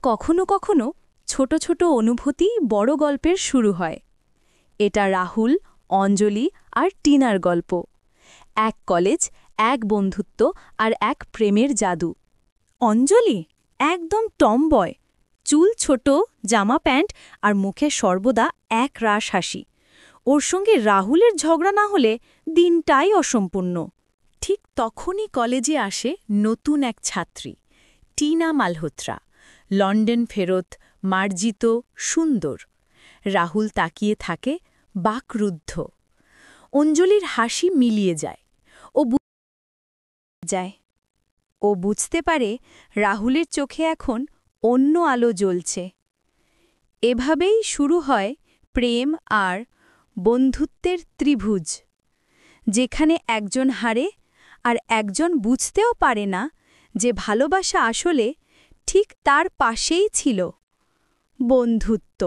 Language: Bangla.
কখনো কখনো ছোট ছোট অনুভূতি বড় গল্পের শুরু হয়। এটা রাহুল, অঞ্জলি আর টিনার গল্প। এক কলেজ, এক বন্ধুত্ব আর এক প্রেমের জাদু। অঞ্জলি একদম টমবয়, চুল ছোট, জামা প্যান্ট আর মুখে সর্বদা এক রাশ হাসি। ওর সঙ্গে রাহুলের ঝগড়া না হলে দিনটাই অসম্পূর্ণ। ঠিক তখনই কলেজে আসে নতুন এক ছাত্রী, টিনা মালহোত্রা। লন্ডন ফেরত, মার্জিত, সুন্দর। রাহুল তাকিয়ে থাকে, বাকরুদ্ধ। অঞ্জলির হাসি মিলিয়ে যায়। ও বুঝতে পারে রাহুলের চোখে এখন অন্য আলো জ্বলছে। এভাবেই শুরু হয় প্রেম আর বন্ধুত্বের ত্রিভুজ, যেখানে একজন হারে আর একজন বুঝতেও পারে না যে ভালোবাসা আসলে ঠিক তার পাশেই ছিল, বন্ধুত্ব।